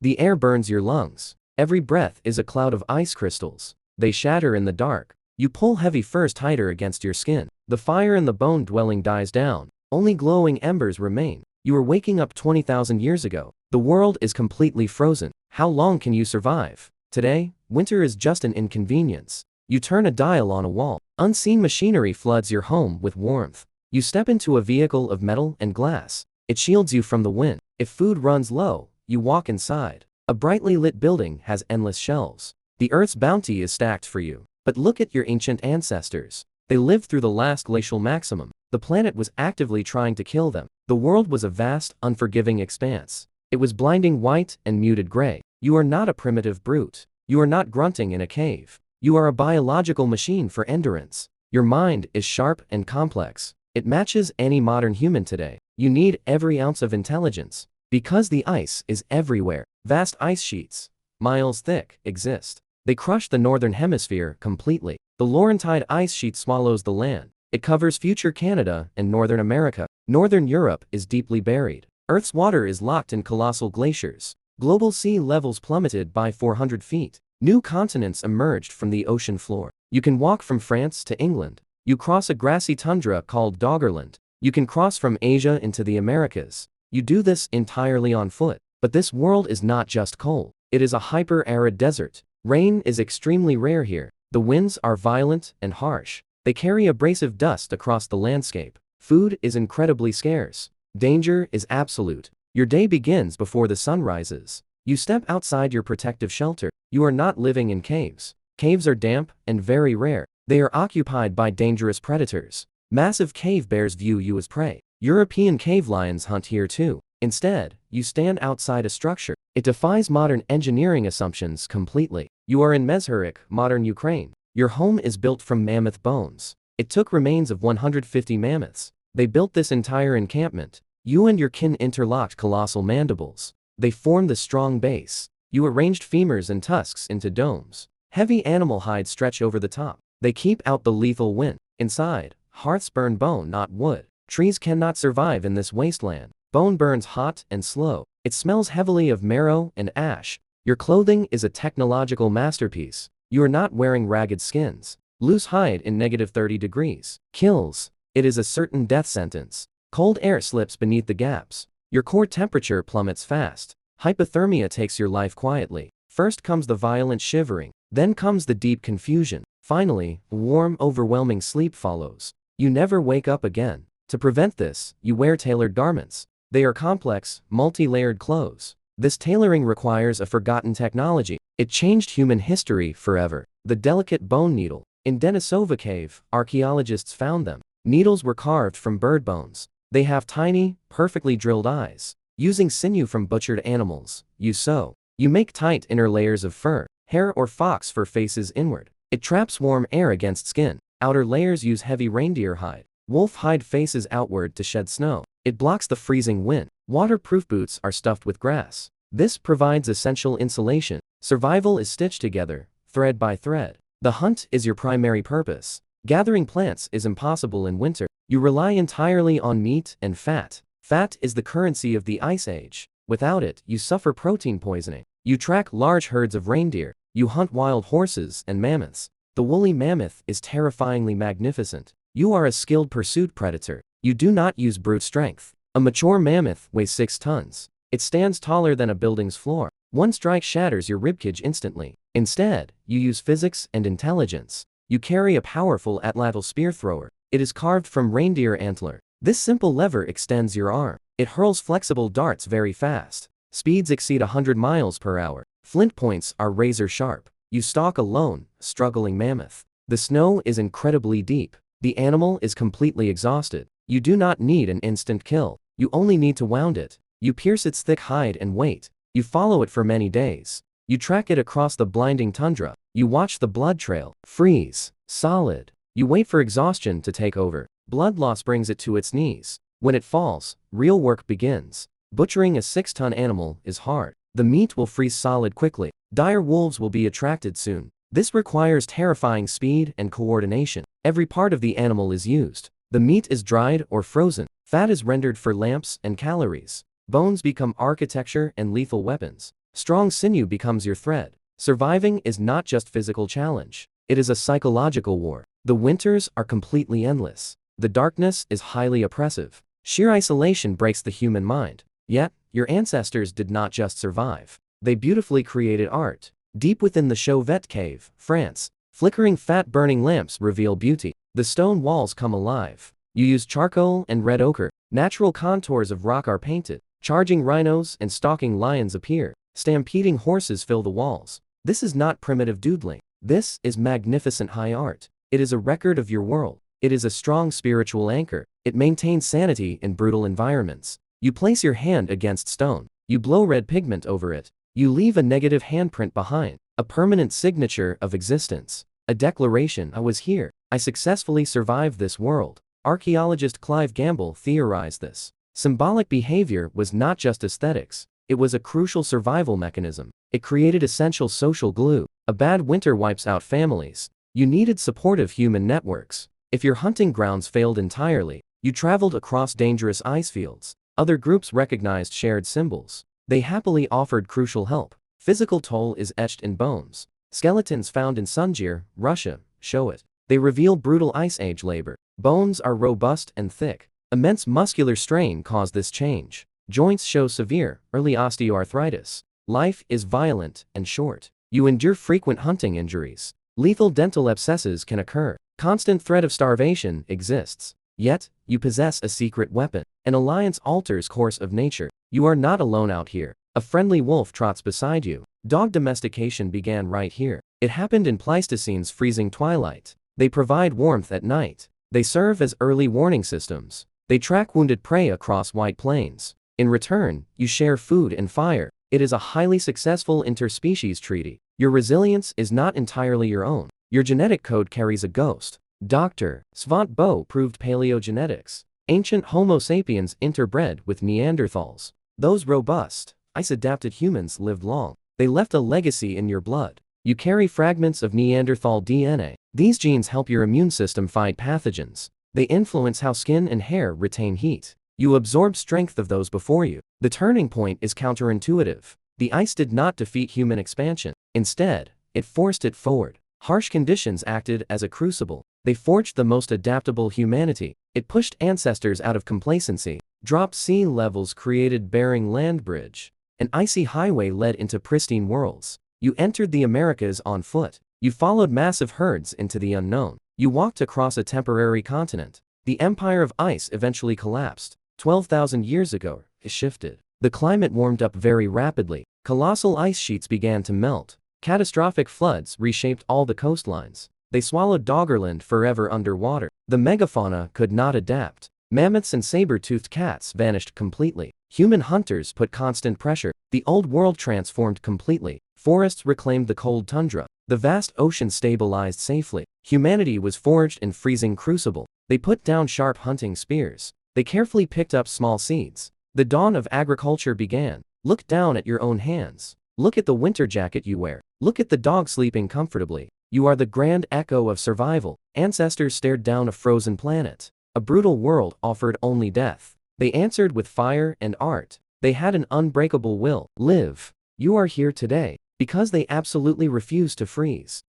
The air burns your lungs. Every breath is a cloud of ice crystals. They shatter in the dark. You pull heavy furs tighter against your skin. The fire in the bone dwelling dies down. Only glowing embers remain. You are waking up 20,000 years ago. The world is completely frozen. How long can you survive? Today, winter is just an inconvenience. You turn a dial on a wall. Unseen machinery floods your home with warmth. You step into a vehicle of metal and glass. It shields you from the wind. If food runs low, you walk inside. A brightly lit building has endless shelves. The Earth's bounty is stacked for you. But look at your ancient ancestors. They lived through the last glacial maximum. The planet was actively trying to kill them. The world was a vast, unforgiving expanse. It was blinding white and muted gray. You are not a primitive brute. You are not grunting in a cave. You are a biological machine for endurance. Your mind is sharp and complex. It matches any modern human today. You need every ounce of intelligence. Because the ice is everywhere. Vast ice sheets, miles thick, exist. They crush the northern hemisphere completely. The Laurentide ice sheet swallows the land. It covers future Canada and northern America. Northern Europe is deeply buried. Earth's water is locked in colossal glaciers. Global sea levels plummeted by 400 feet. New continents emerged from the ocean floor. You can walk from France to England. You cross a grassy tundra called Doggerland. You can cross from Asia into the Americas. You do this entirely on foot. But this world is not just cold. It is a hyper-arid desert. Rain is extremely rare here. The winds are violent and harsh. They carry abrasive dust across the landscape. Food is incredibly scarce. Danger is absolute. Your day begins before the sun rises. You step outside your protective shelter. You are not living in caves. Caves are damp and very rare. They are occupied by dangerous predators. Massive cave bears view you as prey. European cave lions hunt here too. Instead, you stand outside a structure. It defies modern engineering assumptions completely. You are in Mezhurek, modern Ukraine. Your home is built from mammoth bones. It took remains of 150 mammoths. They built this entire encampment. You and your kin interlocked colossal mandibles. They form the strong base. You arranged femurs and tusks into domes. Heavy animal hides stretch over the top. They keep out the lethal wind. Inside, hearths burn bone, not wood. Trees cannot survive in this wasteland. Bone burns hot and slow. It smells heavily of marrow and ash. Your clothing is a technological masterpiece. You are not wearing ragged skins. Loose hide in -30 degrees. Kills. It is a certain death sentence. Cold air slips beneath the gaps. Your core temperature plummets fast. Hypothermia takes your life quietly. First comes the violent shivering. Then comes the deep confusion. Finally, warm, overwhelming sleep follows. You never wake up again. To prevent this, you wear tailored garments. They are complex, multi-layered clothes. This tailoring requires a forgotten technology. It changed human history forever. The delicate bone needle. In Denisova Cave, archaeologists found them. Needles were carved from bird bones. They have tiny, perfectly drilled eyes. Using sinew from butchered animals, you sew. You make tight inner layers of fur, hair or fox fur faces inward. It traps warm air against skin. Outer layers use heavy reindeer hide. Wolf hide faces outward to shed snow. It blocks the freezing wind. Waterproof boots are stuffed with grass. This provides essential insulation. Survival is stitched together, thread by thread. The hunt is your primary purpose. Gathering plants is impossible in winter. You rely entirely on meat and fat. Fat is the currency of the Ice Age. Without it, you suffer protein poisoning. You track large herds of reindeer. You hunt wild horses and mammoths. The woolly mammoth is terrifyingly magnificent. You are a skilled pursuit predator. You do not use brute strength. A mature mammoth weighs 6 tons. It stands taller than a building's floor. One strike shatters your ribcage instantly. Instead, you use physics and intelligence. You carry a powerful atlatl spear thrower. It is carved from reindeer antler. This simple lever extends your arm. It hurls flexible darts very fast. Speeds exceed 100 miles per hour. Flint points are razor sharp. You stalk a lone, struggling mammoth. The snow is incredibly deep. The animal is completely exhausted. You do not need an instant kill. You only need to wound it. You pierce its thick hide and wait. You follow it for many days. You track it across the blinding tundra. You watch the blood trail freeze solid. You wait for exhaustion to take over. Blood loss brings it to its knees. When it falls, real work begins. Butchering a 6-ton animal is hard. The meat will freeze solid quickly. Dire wolves will be attracted soon. This requires terrifying speed and coordination. Every part of the animal is used. The meat is dried or frozen. Fat is rendered for lamps and calories. Bones become architecture and lethal weapons. Strong sinew becomes your thread. Surviving is not just physical challenge. It is a psychological war. The winters are completely endless. The darkness is highly oppressive. Sheer isolation breaks the human mind. Yet, your ancestors did not just survive. They beautifully created art. Deep within the Chauvet Cave, France, flickering fat-burning lamps reveal beauty. The stone walls come alive. You use charcoal and red ochre. Natural contours of rock are painted. Charging rhinos and stalking lions appear. Stampeding horses fill the walls. This is not primitive doodling. This is magnificent high art. It is a record of your world. It is a strong spiritual anchor. It maintains sanity in brutal environments. You place your hand against stone. You blow red pigment over it. You leave a negative handprint behind, a permanent signature of existence. A declaration: I was here. I successfully survived this world. Archaeologist Clive Gamble theorized this. Symbolic behavior was not just aesthetics. It was a crucial survival mechanism. It created essential social glue. A bad winter wipes out families. You needed supportive human networks. If your hunting grounds failed entirely, you traveled across dangerous ice fields. Other groups recognized shared symbols. They happily offered crucial help. Physical toll is etched in bones. Skeletons found in Sunjir, Russia, show it. They reveal brutal Ice Age labor. Bones are robust and thick. Immense muscular strain caused this change. Joints show severe, early osteoarthritis. Life is violent and short. You endure frequent hunting injuries. Lethal dental abscesses can occur. Constant threat of starvation exists. Yet, you possess a secret weapon. An alliance alters course of nature. You are not alone out here. A friendly wolf trots beside you. Dog domestication began right here. It happened in Pleistocene's freezing twilight. They provide warmth at night. They serve as early warning systems. They track wounded prey across white plains. In return, you share food and fire. It is a highly successful interspecies treaty. Your resilience is not entirely your own. Your genetic code carries a ghost. Dr. Svante Boe proved paleogenetics. Ancient Homo sapiens interbred with Neanderthals. Those robust, ice-adapted humans lived long. They left a legacy in your blood. You carry fragments of Neanderthal DNA. These genes help your immune system fight pathogens. They influence how skin and hair retain heat. You absorb strength of those before you. The turning point is counterintuitive. The ice did not defeat human expansion. Instead, it forced it forward. Harsh conditions acted as a crucible. They forged the most adaptable humanity. It pushed ancestors out of complacency. Dropped sea levels created Bering Land Bridge. An icy highway led into pristine worlds. You entered the Americas on foot. You followed massive herds into the unknown. You walked across a temporary continent. The empire of ice eventually collapsed. 12,000 years ago, it shifted. The climate warmed up very rapidly. Colossal ice sheets began to melt. Catastrophic floods reshaped all the coastlines. They swallowed Doggerland forever underwater. The megafauna could not adapt. Mammoths and saber-toothed cats vanished completely. Human hunters put constant pressure. The old world transformed completely. Forests reclaimed the cold tundra. The vast ocean stabilized safely. Humanity was forged in freezing crucible. They put down sharp hunting spears. They carefully picked up small seeds. The dawn of agriculture began. Look down at your own hands. Look at the winter jacket you wear. Look at the dog sleeping comfortably. You are the grand echo of survival. Ancestors stared down a frozen planet. A brutal world offered only death. They answered with fire and art. They had an unbreakable will. Live. You are here today because they absolutely refused to freeze.